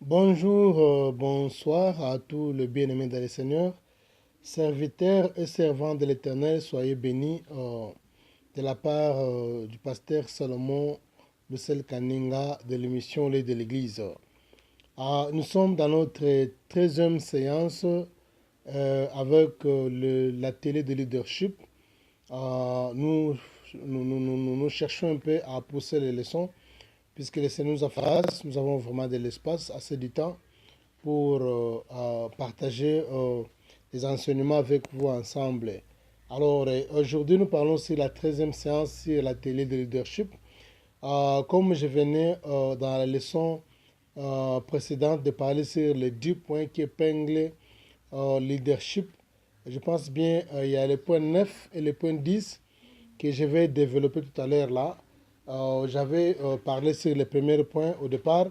Bonjour, bonsoir à tous les bien-aimés dans le Seigneur. Serviteurs et servants de l'Éternel, soyez bénis de la part du pasteur Salomon Lucel Kaninga de l'émission Lait de l'Église. Nous sommes dans notre 13e séance avec l'atelier de leadership. Nous cherchons un peu à pousser les leçons puisque le Seigneur nous a fait grâce, nous avons vraiment de l'espace, assez du temps pour partager les enseignements avec vous ensemble. Alors, aujourd'hui, nous parlons sur la 13e séance sur la télé de leadership. Comme je venais dans la leçon précédente de parler sur les 10 points qui épinglent leadership, je pense bien il y a le point 9 et le point 10 que je vais développer tout à l'heure là. J'avais parlé sur les premiers points au départ,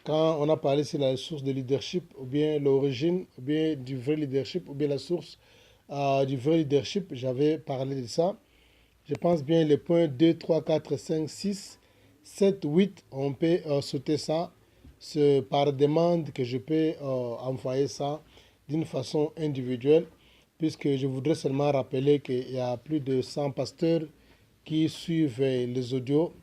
quand on a parlé sur la source de leadership, ou bien l'origine, ou bien du vrai leadership, ou bien la source du vrai leadership, j'avais parlé de ça. Je pense bien les points 2, 3, 4, 5, 6, 7, 8, on peut sauter ça. C'est par demande que je peux envoyer ça d'une façon individuelle, puisque je voudrais seulement rappeler qu'il y a plus de 100 pasteurs qui suivent les audios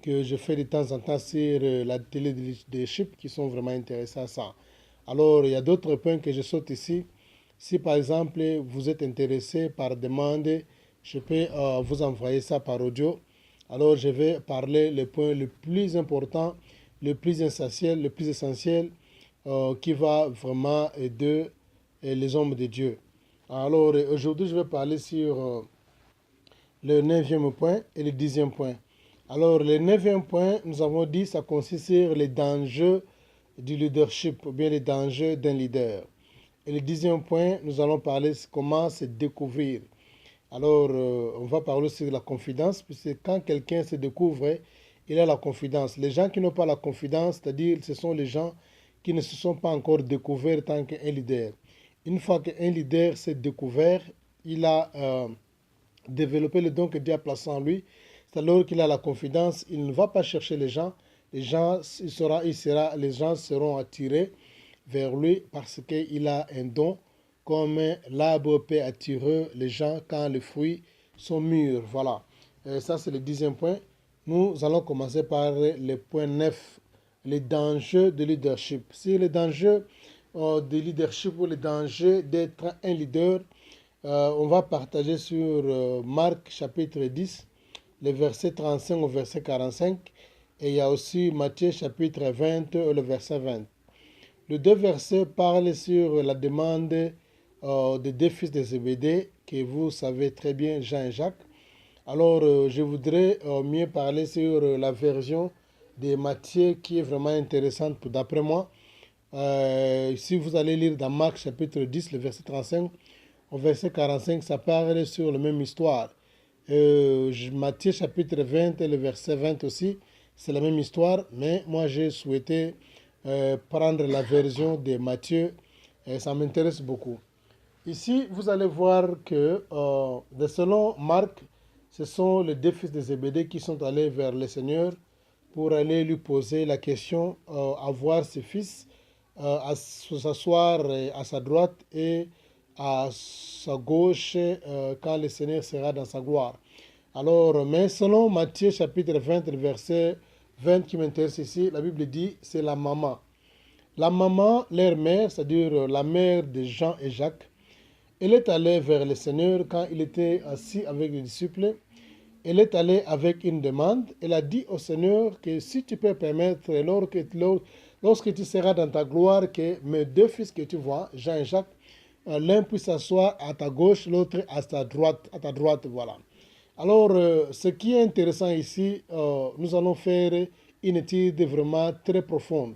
que je fais de temps en temps sur la télé de leadership qui sont vraiment intéressés à ça. Alors, il y a d'autres points que je saute ici. Si par exemple vous êtes intéressé par demande, je peux vous envoyer ça par audio. Alors, je vais parler les points les plus importants, le plus essentiel, qui va vraiment aider les hommes de Dieu. Alors, aujourd'hui, je vais parler sur le 9e point et le 10e point. Alors, le 9e point, nous avons dit, ça consiste sur les dangers du leadership, ou bien les dangers d'un leader. Et le 10e point, nous allons parler de comment se découvrir. Alors, on va parler sur la confidence, puisque quand quelqu'un se découvre, il a la confidence. Les gens qui n'ont pas la confidence, c'est-à-dire ce sont les gens qui ne se sont pas encore découverts tant qu'un leader. Une fois qu'un leader s'est découvert, il a développer le don que Dieu a placé en lui. C'est alors qu'il a la confidence, il ne va pas chercher les gens. Les gens, les gens seront attirés vers lui parce qu'il a un don, comme l'arbre peut attirer les gens quand les fruits sont mûrs. Voilà. Et ça, c'est le 10e point. Nous allons commencer par le point 9, les dangers de leadership. Si les dangers de leadership ou les dangers d'être un leader, on va partager sur Marc chapitre 10, le verset 35 au verset 45. Et il y a aussi Matthieu chapitre 20, le verset 20. Les deux versets parlent sur la demande des deux fils de Zébédée, que vous savez très bien, Jean et Jacques. Alors, je voudrais mieux parler sur la version de Matthieu qui est vraiment intéressante d'après moi. Si vous allez lire dans Marc chapitre 10, le verset 35, au verset 45, ça parle sur la même histoire. Matthieu chapitre 20 et le verset 20 aussi, c'est la même histoire, mais moi j'ai souhaité prendre la version de Matthieu et ça m'intéresse beaucoup. Ici, vous allez voir que selon Marc, ce sont les deux fils de Zébédée qui sont allés vers le Seigneur pour aller lui poser la question, à voir ses fils, à s'asseoir à sa droite et à sa gauche quand le Seigneur sera dans sa gloire. Alors, mais selon Matthieu chapitre 20, le verset 20 qui m'intéresse ici, la Bible dit c'est la maman. La maman, leur mère, c'est-à-dire la mère de Jean et Jacques, elle est allée vers le Seigneur quand il était assis avec les disciples. Elle est allée avec une demande. Elle a dit au Seigneur que si tu peux permettre, lorsque tu seras dans ta gloire, que mes deux fils que tu vois, Jean et Jacques, l'un puisse s'asseoir à ta gauche, l'autre à ta droite, voilà. Alors, ce qui est intéressant ici, nous allons faire une étude vraiment très profonde.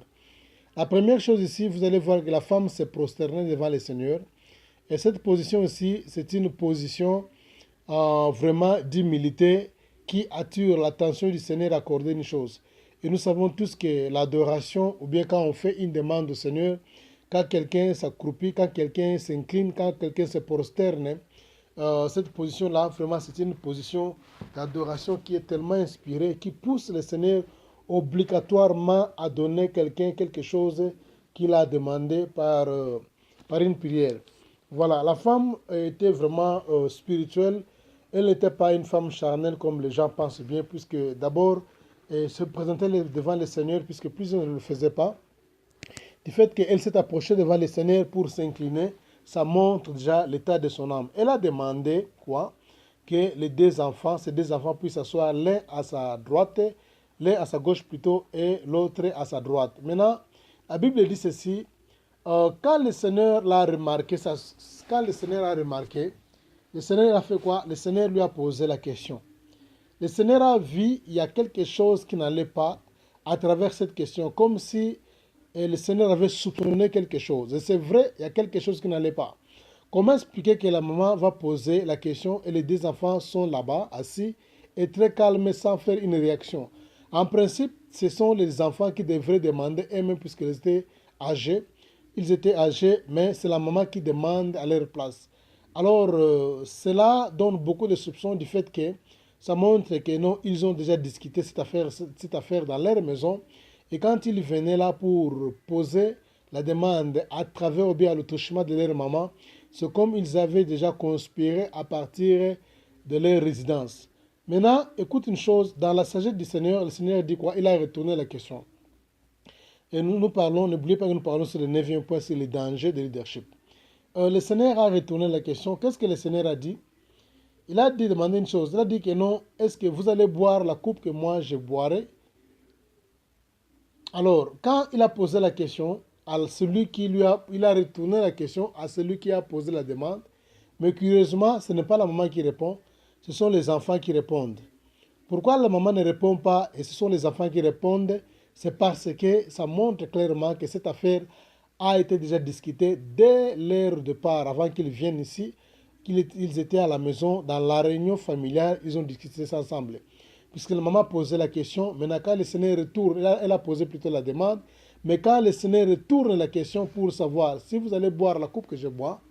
La première chose ici, vous allez voir que la femme s'est prosternée devant le Seigneur. Et cette position ici, c'est une position vraiment d'humilité qui attire l'attention du Seigneur à accorder une chose. Et nous savons tous que l'adoration, ou bien quand on fait une demande au Seigneur, quand quelqu'un s'accroupit, quand quelqu'un s'incline, quand quelqu'un se prosterne, cette position-là, vraiment, c'est une position d'adoration qui est tellement inspirée, qui pousse le Seigneur obligatoirement à donner quelqu'un quelque chose qu'il a demandé par une prière. Voilà, la femme était vraiment spirituelle. Elle n'était pas une femme charnelle comme les gens pensent bien, puisque d'abord, elle se présentait devant le Seigneur, puisque plusieurs ne le faisaient pas. Du fait qu'elle s'est approchée devant le Seigneur pour s'incliner, ça montre déjà l'état de son âme. Elle a demandé quoi? Que les ces deux enfants puissent s'asseoir l'un à sa droite, l'un à sa gauche plutôt, et l'autre à sa droite. Maintenant, la Bible dit ceci, quand le Seigneur l'a remarqué, le Seigneur a fait quoi? Le Seigneur lui a posé la question. Le Seigneur a vu il y a quelque chose qui n'allait pas à travers cette question, comme si le Seigneur avait soupçonné quelque chose. Et c'est vrai, il y a quelque chose qui n'allait pas. Comment expliquer que la maman va poser la question et les deux enfants sont là-bas, assis et très calmes sans faire une réaction? En principe, ce sont les enfants qui devraient demander eux-mêmes puisqu'ils étaient âgés. Ils étaient âgés, mais c'est la maman qui demande à leur place. Alors, cela donne beaucoup de soupçons du fait que ça montre que non, ils ont déjà discuté cette affaire dans leur maison. Et quand ils venaient là pour poser la demande à travers ou bien le touchement de leur maman, c'est comme ils avaient déjà conspiré à partir de leur résidence. Maintenant, écoute une chose, dans la sagesse du Seigneur, le Seigneur dit quoi? Il a retourné la question. Et nous parlons, n'oubliez pas que nous parlons sur le 9e point, c'est les dangers de leadership. Le Seigneur a retourné la question. Qu'est-ce que le Seigneur a dit? Il a dit, demandé une chose. Il a dit que non, est-ce que vous allez boire la coupe que moi je boirai? Alors, quand il a posé la question à celui il a retourné la question à celui qui a posé la demande. Mais curieusement, ce n'est pas la maman qui répond, ce sont les enfants qui répondent. Pourquoi la maman ne répond pas et ce sont les enfants qui répondent? C'est parce que ça montre clairement que cette affaire a été déjà discutée dès leur départ, avant qu'ils viennent ici, qu'ils étaient à la maison, dans la réunion familiale, ils ont discuté ça ensemble. Puisque la maman posait la question, maintenant quand le Seigneur retourne, elle a posé plutôt la demande, mais quand le Seigneur retourne la question pour savoir si vous allez boire la coupe que je bois,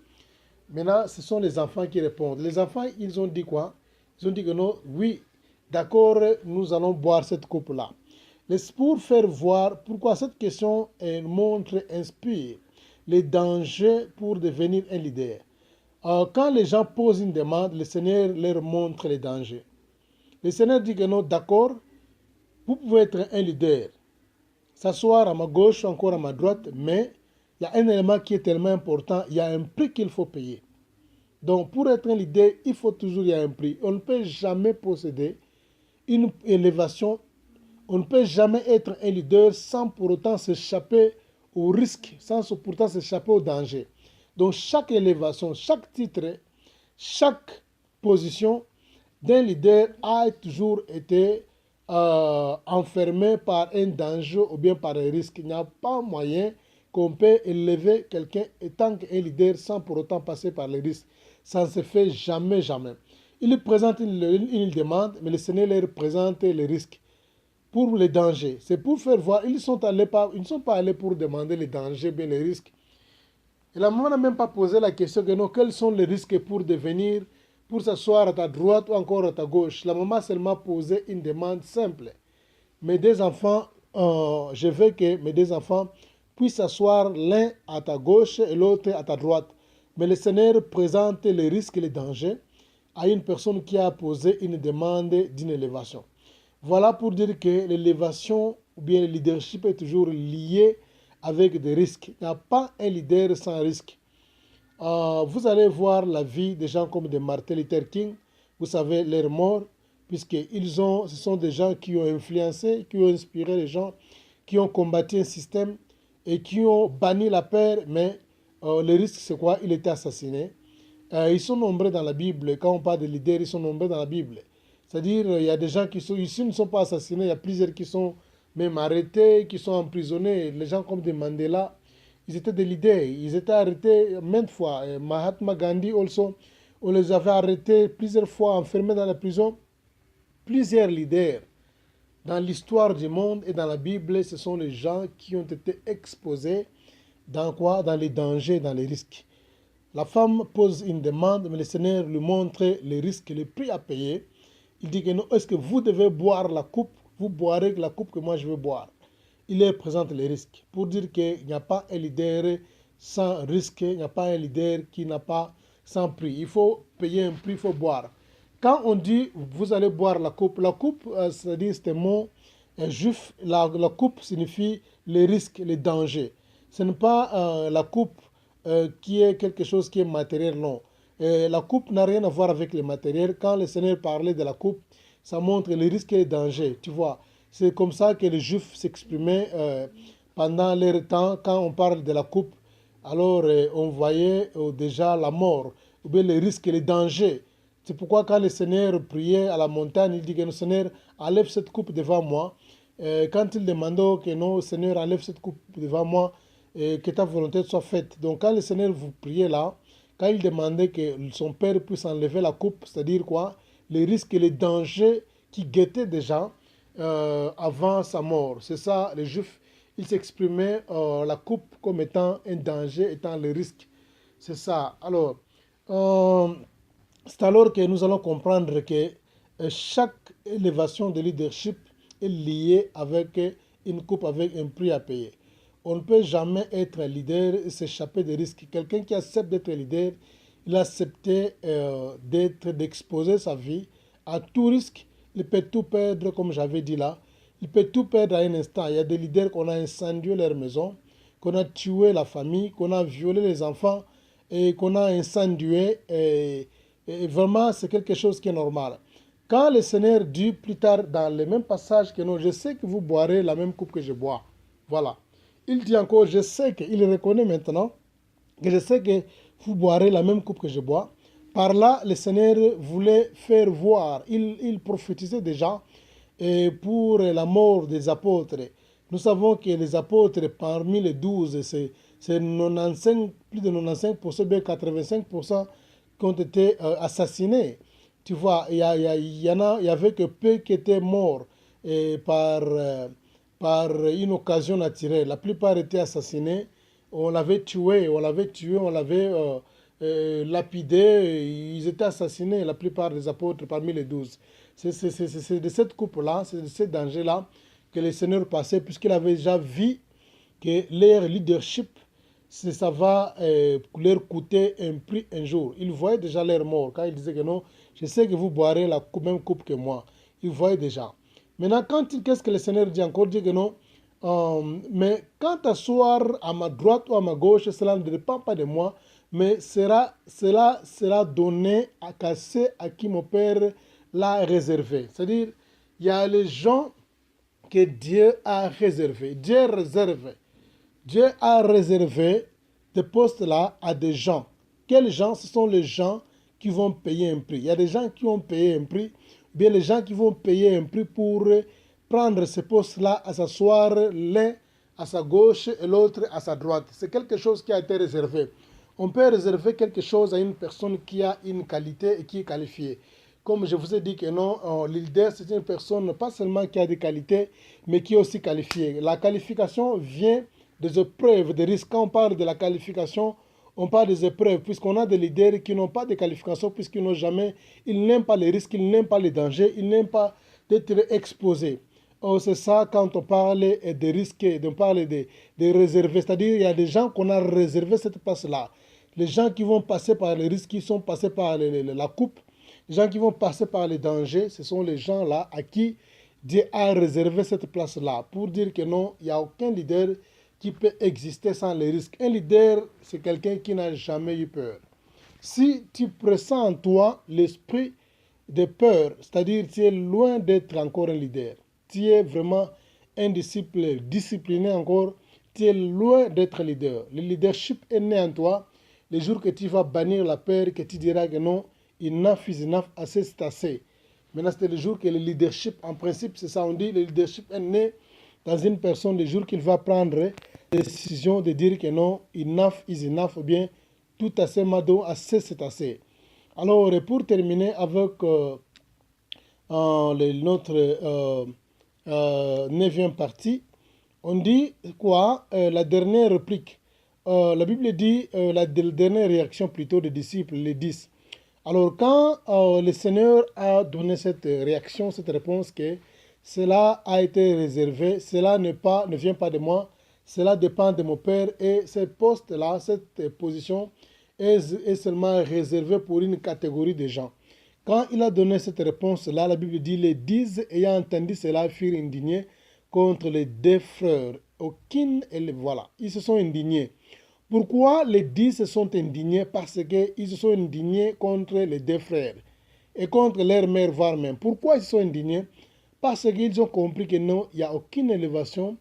maintenant ce sont les enfants qui répondent. Les enfants, ils ont dit quoi? Ils ont dit que non, oui, d'accord, nous allons boire cette coupe-là. Pour faire voir pourquoi cette question inspire les dangers pour devenir un leader. Quand les gens posent une demande, le Seigneur leur montre les dangers. Le Seigneur dit que non, d'accord, vous pouvez être un leader, s'asseoir à ma gauche ou encore à ma droite, mais il y a un élément qui est tellement important, il y a un prix qu'il faut payer. Donc pour être un leader, il faut toujours y avoir un prix. On ne peut jamais posséder une élévation, on ne peut jamais être un leader sans pour autant s'échapper au risque, sans pourtant s'échapper au danger. Donc chaque élévation, chaque titre, chaque position d'un leader a toujours été enfermé par un danger ou bien par un risque. Il n'y a pas moyen qu'on peut élever quelqu'un étant qu'un leader sans pour autant passer par les risques. Ça ne se fait jamais, jamais. Il présente une demande, mais le Seigneur leur présente les risques pour les dangers. C'est pour faire voir, ils ne sont pas allés pour demander les dangers, bien les risques. Et la maman n'a même pas posé la question que non, quels sont les risques pour s'asseoir à ta droite ou encore à ta gauche. La maman seulement posé une demande simple. Mes deux enfants, je veux que mes deux enfants puissent s'asseoir l'un à ta gauche et l'autre à ta droite. Mais le Seigneur présente les risques et les dangers à une personne qui a posé une demande d'une élévation. Voilà pour dire que l'élévation ou bien le leadership est toujours lié avec des risques. Il n'y a pas un leader sans risque. Vous allez voir la vie des gens comme des Martin Luther King, vous savez, leur mort, ce sont des gens qui ont influencé, qui ont inspiré les gens, qui ont combattu un système et qui ont banni la peur, mais le risque c'est quoi? Il était assassiné. Ils sont nombreux dans la Bible. Quand on parle de leaders, ils sont nombreux dans la Bible. C'est-à-dire, il y a des gens qui sont ici, ne sont pas assassinés, il y a plusieurs qui sont même arrêtés, qui sont emprisonnés. Les gens comme des Mandela, ils étaient des leaders, ils étaient arrêtés maintes fois. Mahatma Gandhi also, on les avait arrêtés plusieurs fois, enfermés dans la prison. Plusieurs leaders dans l'histoire du monde et dans la Bible, ce sont les gens qui ont été exposés dans quoi? Dans les dangers, dans les risques. La femme pose une demande, mais le Seigneur lui montre les risques, les prix à payer. Il dit que non, est-ce que vous devez boire la coupe? Vous boirez la coupe que moi je veux boire. il leur présente les risques pour dire qu'il n'y a pas un leader sans risque, il n'y a pas un leader qui n'a pas sans prix. Il faut payer un prix, il faut boire. Quand on dit vous allez boire la coupe, c'est-à-dire c'est un mot juif, la coupe signifie les risques, les dangers. Ce n'est pas la coupe qui est quelque chose qui est matériel, non. La coupe n'a rien à voir avec le matériel. Quand le Seigneur parlait de la coupe, ça montre les risques et les dangers, tu vois. C'est comme ça que les Juifs s'exprimaient pendant leur temps. Quand on parle de la coupe, alors on voyait déjà la mort, ou bien les risques et les dangers. C'est pourquoi quand le Seigneur priait à la montagne, il dit que le Seigneur enlève cette coupe devant moi. Quand il demandait que non, Seigneur enlève cette coupe devant moi, que ta volonté soit faite. Donc quand le Seigneur vous priait là, quand il demandait que son Père puisse enlever la coupe, c'est-à-dire quoi? Les risques et les dangers qui guettaient déjà avant sa mort. C'est ça, les Juifs, ils s'exprimaient la coupe comme étant un danger, étant le risque. C'est ça. Alors, euh, c'est alors que nous allons comprendre que chaque élévation de leadership est liée avec une coupe, avec un prix à payer. On ne peut jamais être leader et s'échapper des risques. Quelqu'un qui accepte d'être leader, il a accepté d'exposer sa vie à tout risque. Il peut tout perdre, comme j'avais dit là. Il peut tout perdre à un instant. Il y a des leaders qu'on a incendié leur maison, qu'on a tué la famille, qu'on a violé les enfants et qu'on a incendié. Et vraiment, c'est quelque chose qui est normal. Quand le Seigneur dit plus tard dans le même passage que non, je sais que vous boirez la même coupe que je bois. Voilà. Il dit encore, je sais qu'il reconnaît maintenant que je sais que vous boirez la même coupe que je bois. Par là, le Seigneur voulait faire voir, il prophétisait déjà pour la mort des apôtres. Nous savons que les apôtres, parmi les 12, c'est 95, plus de 95%, bien 85% qui ont été assassinés. Tu vois, il y avait que peu qui étaient morts par une occasion naturelle. La plupart étaient assassinés. On l'avait tué, on l'avait lapidé. Ils étaient assassinés, la plupart des apôtres parmi les 12. C'est de cette coupe-là, c'est de ce danger-là que le Seigneur passait, puisqu'il avait déjà vu que leur leadership, ça va leur coûter un prix un jour. Ils voyaient déjà leur mort. Quand ils disaient que non, je sais que vous boirez la même coupe que moi. Ils voyaient déjà. Maintenant, qu'est-ce que le Seigneur dit encore? Il dit que non. Mais quant à s'asseoir à ma droite ou à ma gauche, cela ne dépend pas de moi, mais cela sera donné à casser à qui mon Père l'a réservé. C'est-à-dire, il y a les gens que Dieu a réservés. Dieu a réservé des postes-là à des gens. Quels gens? Ce sont les gens qui vont payer un prix. Il y a des gens qui vont payer un prix, bien les gens qui vont payer un prix pour prendre ces postes-là, à s'asseoir l'un à sa gauche et l'autre à sa droite. C'est quelque chose qui a été réservé. On peut réserver quelque chose à une personne qui a une qualité et qui est qualifiée. Comme je vous ai dit que non, le leader, c'est une personne pas seulement qui a des qualités, mais qui est aussi qualifiée. La qualification vient des épreuves, des risques. Quand on parle de la qualification, on parle des épreuves, puisqu'on a des leaders qui n'ont pas de qualification, puisqu'ils n'ont jamais, ils n'aiment pas les risques, ils n'aiment pas les dangers, ils n'aiment pas d'être exposés. C'est ça quand on parle des risques, on parle des réservés. C'est-à-dire il y a des gens qu'on a réservé cette place-là. Les gens qui vont passer par les risques, qui sont passés par la coupe, les gens qui vont passer par les dangers, ce sont les gens-là à qui Dieu a réservé cette place-là. Pour dire que non, il n'y a aucun leader qui peut exister sans les risques. Un leader, c'est quelqu'un qui n'a jamais eu peur. Si tu pressens en toi l'esprit de peur, c'est-à-dire tu es loin d'être encore un leader, tu es vraiment un disciple discipliné encore, tu es loin d'être leader. Le leadership est né en toi les jours que tu vas bannir la peur, que tu diras que non, enough is enough, assez c'est assez. Maintenant, c'est le jour que le leadership, en principe, c'est ça, on dit, le leadership est né dans une personne le jour qu'il va prendre la décision de dire que non, enough is enough, ou bien tout assez mado, assez c'est assez. Alors, pour terminer avec notre 9e partie, on dit quoi? La dernière réplique. La Bible dit, la dernière réaction plutôt des disciples, les 10. Alors quand le Seigneur a donné cette réaction, cette réponse que cela a été réservé, cela ne vient pas de moi, cela dépend de mon Père et ce poste-là, cette position est seulement réservée pour une catégorie de gens. Quand il a donné cette réponse-là, la Bible dit, les 10 ayant entendu cela furent indignés contre les deux frères. Voilà, ils se sont indignés. Pourquoi les 10 se sont indignés? Parce qu'ils se sont indignés contre les deux frères et contre leur mère, voire même. Pourquoi ils se sont indignés? Parce qu'ils ont compris que non, il n'y a aucune élévation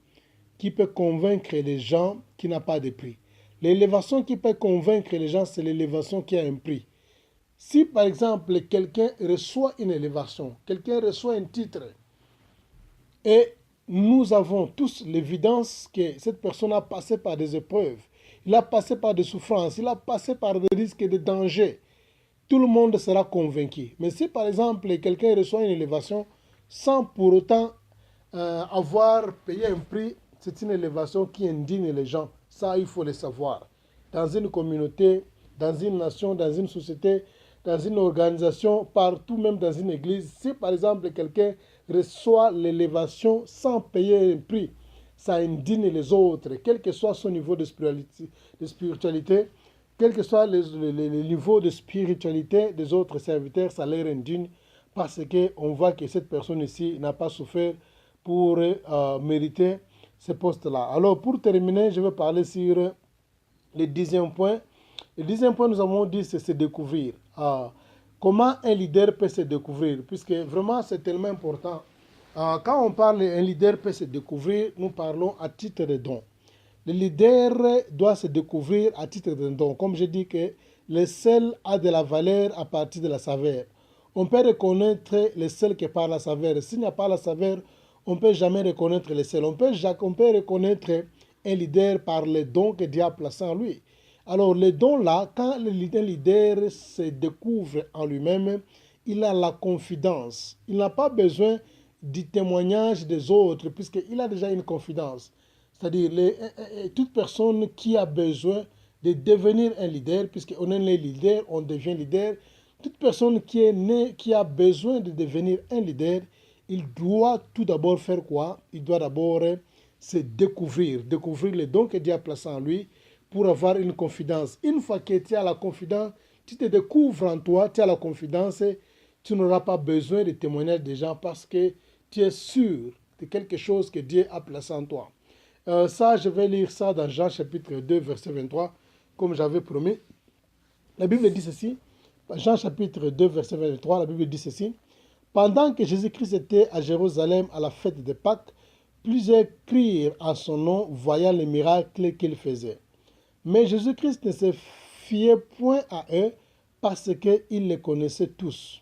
qui peut convaincre les gens qui n'a pas de prix. L'élévation qui peut convaincre les gens, c'est l'élévation qui a un prix. Si par exemple quelqu'un reçoit une élévation, quelqu'un reçoit un titre, et nous avons tous l'évidence que cette personne a passé par des épreuves, il a passé par des souffrances, il a passé par des risques et des dangers, tout le monde sera convaincu. Mais si par exemple quelqu'un reçoit une élévation sans pour autant avoir payé un prix, c'est une élévation qui indigne les gens. Ça, il faut le savoir. Dans une communauté, dans une nation, dans une société, dans une organisation, partout, même dans une église, si par exemple quelqu'un reçoit l'élévation sans payer un prix, ça indigne les autres, quel que soit son niveau de spiritualité, quel que soit le niveau de spiritualité des autres serviteurs, ça les indigne parce qu'on voit que cette personne ici n'a pas souffert pour mériter ce poste-là. Alors pour terminer, je vais parler sur le 10e point. Le 10e point, nous avons dit, c'est se découvrir. Comment un leader peut se découvrir? Puisque vraiment, c'est tellement important. Quand on parle d'un leader peut se découvrir, nous parlons à titre de don. Le leader doit se découvrir à titre de don. Comme je dis que le sel a de la valeur à partir de la saveur. On peut reconnaître le sel que par la saveur. S'il n'y a pas la saveur, on ne peut jamais reconnaître le sel. On peut reconnaître un leader par les dons que Dieu a placés en lui. Alors, les dons-là, quand un leader se découvre en lui-même, il a la confidence. Il n'a pas besoin du témoignage des autres, puisqu'il a déjà une confidence. C'est-à-dire, toute personne qui a besoin de devenir un leader, puisqu'on est né leader, on devient leader. Toute personne qui est née, qui a besoin de devenir un leader, il doit tout d'abord faire quoi? Il doit d'abord se découvrir les dons que Dieu a placés en lui pour avoir une confidence. Une fois que tu as la confidence, tu te découvres en toi, tu as la confidence, tu n'auras pas besoin de témoignages des gens parce que tu es sûr de quelque chose que Dieu a placé en toi. Ça, je vais lire ça dans Jean chapitre 2, verset 23, comme j'avais promis. La Bible dit ceci, Jean chapitre 2, verset 23, la Bible dit ceci. Pendant que Jésus-Christ était à Jérusalem à la fête de Pâques, plusieurs crient en son nom, voyant les miracles qu'il faisait. Mais Jésus-Christ ne se fiait point à eux parce qu'ils les connaissaient tous.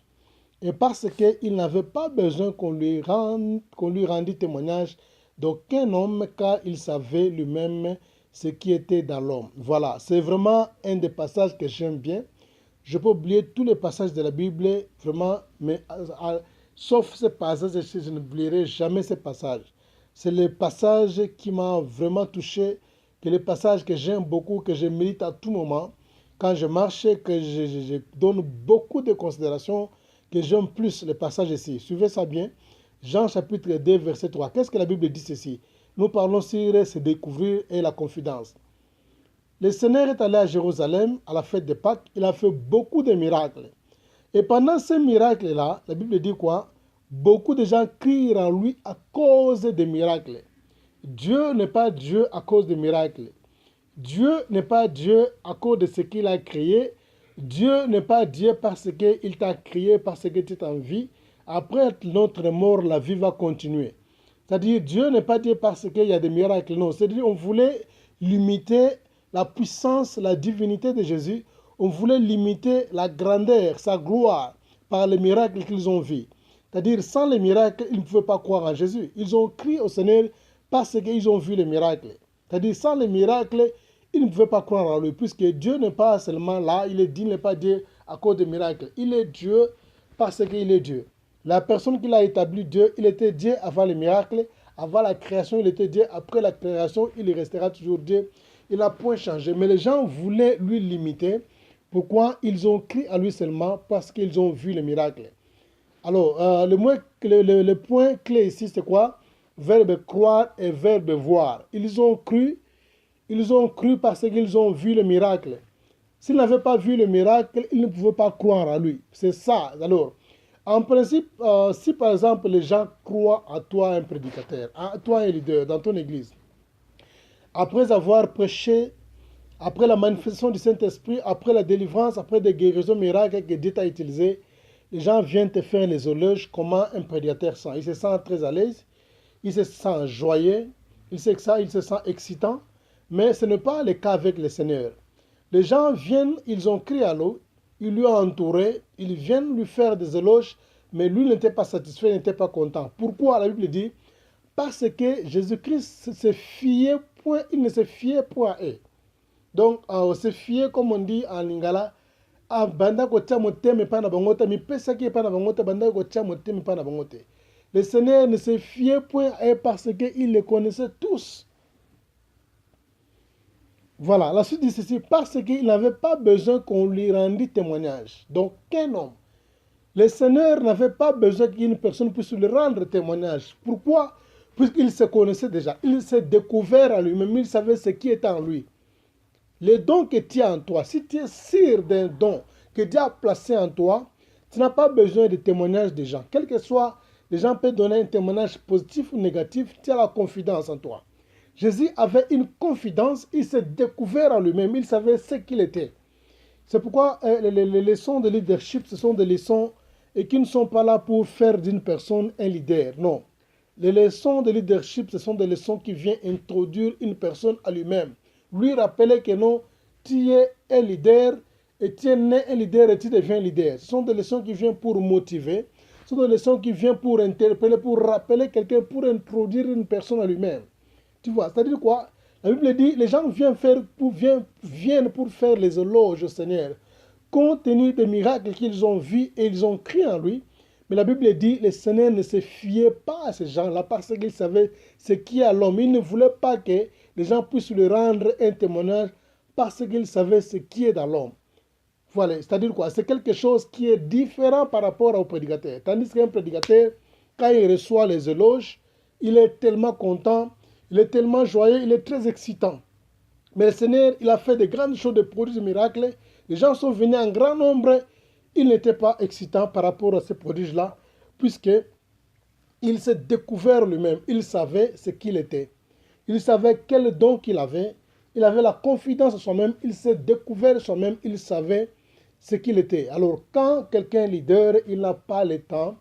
Et parce qu'il n'avait pas besoin qu'on lui rendît témoignage d'aucun homme, car il savait lui-même ce qui était dans l'homme. Voilà, c'est vraiment un des passages que j'aime bien. Je peux oublier tous les passages de la Bible, vraiment, mais sauf ce passage, je n'oublierai jamais ce passage. C'est le passage qui m'a vraiment touché, que le passage que j'aime beaucoup, que je médite à tout moment. Quand je marche, que je donne beaucoup de considération, que j'aime plus le passage ici. Suivez ça bien. Jean chapitre 2, verset 3. Qu'est-ce que la Bible dit ceci? Nous parlons sur se découvrir et la confidence. Le Seigneur est allé à Jérusalem à la fête de Pâques. Il a fait beaucoup de miracles. Et pendant ces miracles-là, la Bible dit quoi? Beaucoup de gens crient en lui à cause des miracles. Dieu n'est pas Dieu à cause des miracles. Dieu n'est pas Dieu à cause de ce qu'il a créé. Dieu n'est pas Dieu parce qu'il t'a créé, parce que tu es en vie. Après notre mort, la vie va continuer. C'est-à-dire, Dieu n'est pas Dieu parce qu'il y a des miracles. Non, c'est-à-dire, on voulait limiter la puissance, la divinité de Jésus. On voulait limiter la grandeur, sa gloire, par les miracles qu'ils ont vus. C'est-à-dire, sans les miracles, ils ne pouvaient pas croire en Jésus. Ils ont crié au Seigneur parce qu'ils ont vu les miracles. C'est-à-dire, sans les miracles, ils ne pouvaient pas croire en lui, puisque Dieu n'est pas seulement là, il n'est pas Dieu à cause des miracles. Il est Dieu parce qu'il est Dieu. La personne qui l'a établi Dieu, il était Dieu avant les miracles, avant la création, il était Dieu. Après la création, il restera toujours Dieu. Il n'a point changé. Mais les gens voulaient lui limiter. Pourquoi? Ils ont crié à lui seulement parce qu'ils ont vu les miracles. Alors, le point clé ici, c'est quoi? Verbe croire et verbe voir. Ils ont cru parce qu'ils ont vu le miracle. S'ils n'avaient pas vu le miracle, ils ne pouvaient pas croire à lui. C'est ça. Alors, en principe, si par exemple les gens croient à toi, un prédicateur, à toi, un leader dans ton église, après avoir prêché, après la manifestation du Saint-Esprit, après la délivrance, après des guérisons miracles que Dieu t'a utilisé, les gens viennent te faire les éloges comment un prédicateur sent. Il se sent très à l'aise, il se sent joyeux, il se sent excitant, mais ce n'est pas le cas avec le Seigneur. Les gens viennent, ils ont crié à l'eau, ils lui ont entouré, ils viennent lui faire des éloges, mais lui n'était pas satisfait, n'était pas content. Pourquoi la Bible dit? Parce que Jésus-Christ se fiait point, il ne se fiait point à eux. Donc, se fier, comme on dit en lingala, a banda ko tia moteme pa na bangote, mi pesa ki pa na bangote, banda ko tia moteme pa na bangote. Le Seigneur ne se fiait point à eux parce qu'il les connaissait tous. Voilà, la suite dit ceci, parce qu'il n'avait pas besoin qu'on lui rendît témoignage. Donc, qu'un homme, le Seigneur n'avait pas besoin qu'une personne puisse lui rendre témoignage. Pourquoi? Puisqu'il se connaissait déjà. Il s'est découvert à lui-même, il savait ce qui était en lui. Les dons que tu as en toi, si tu es sûr d'un don que Dieu a placé en toi, tu n'as pas besoin de témoignage des gens. Quel que soit, les gens peuvent donner un témoignage positif ou négatif, tu as la confidence en toi. Jésus avait une confidence, il s'est découvert en lui-même, il savait ce qu'il était. C'est pourquoi les leçons de leadership, ce sont des leçons et qui ne sont pas là pour faire d'une personne un leader. Non. Les leçons de leadership, ce sont des leçons qui viennent introduire une personne à lui-même. Lui rappeler que non, tu es un leader et tu es né un leader et tu deviens leader. Ce sont des leçons qui viennent pour motiver. Ce sont des leçons qui viennent pour interpeller, pour rappeler quelqu'un, pour introduire une personne à lui-même. Tu vois, c'est-à-dire quoi? La Bible dit, les gens viennent pour faire les éloges au Seigneur, compte tenu des miracles qu'ils ont vus et ils ont cru en lui. Mais la Bible dit, le Seigneur ne se fiait pas à ces gens-là parce qu'il savait ce qui est à l'homme. Il ne voulait pas que les gens puissent lui rendre un témoignage parce qu'il savait ce qui est dans l'homme. Voilà, c'est-à-dire quoi? C'est quelque chose qui est différent par rapport au prédicateur. Tandis qu'un prédicateur, quand il reçoit les éloges, il est tellement content, il est tellement joyeux, il est très excitant. Mais le Seigneur, il a fait de grandes choses, de produits, de miracles. Les gens sont venus en grand nombre. Il n'était pas excitant par rapport à ces prodiges-là, puisqu'il s'est découvert lui-même. Il savait ce qu'il était. Il savait quel don qu'il avait. Il avait la confidence en soi-même. Il s'est découvert soi-même. Il savait ce qu'il était. Alors, quand quelqu'un est leader, il n'a pas le temps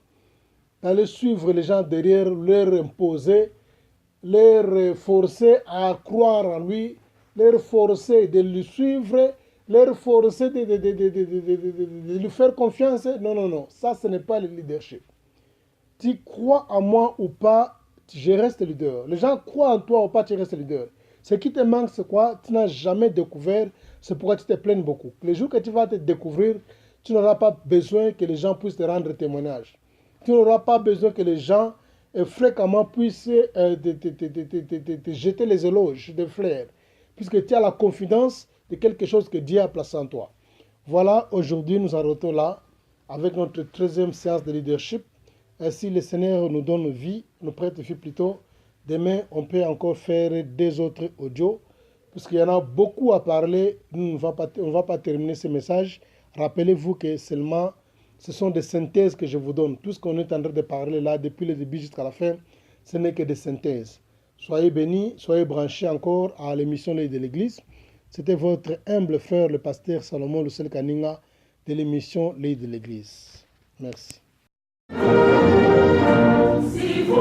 d'aller suivre les gens derrière, leur imposer, leur forcer à croire en lui, leur forcer de le suivre, leur forcer de lui faire confiance. Non, non, non. Ça, ce n'est pas le leadership. Tu crois en moi ou pas, je reste leader. Les gens croient en toi ou pas, tu restes leader. Ce qui te manque, c'est quoi? Tu n'as jamais découvert, c'est pourquoi tu te plains beaucoup. Les jours que tu vas te découvrir, tu n'auras pas besoin que les gens puissent te rendre témoignage. Tu n'auras pas besoin que les gens fréquemment puissent te jeter les éloges, des fleurs, puisque tu as la confidence de quelque chose que Dieu a placé en toi. Voilà, aujourd'hui nous arrêtons là avec notre 13e séance de leadership. Si le Seigneur nous donne vie, nous prête vie plutôt, demain on peut encore faire des autres audios, puisqu'il y en a beaucoup à parler. Nous ne va pas terminer ce message. Rappelez-vous que seulement ce sont des synthèses que je vous donne. Tout ce qu'on est en train de parler là, depuis le début jusqu'à la fin, ce n'est que des synthèses. Soyez bénis, soyez branchés encore à l'émission L'œil de l'Église. C'était votre humble frère, le pasteur Salomon Lucel Kaninga, de l'émission L'œil de l'Église. Merci. Si vous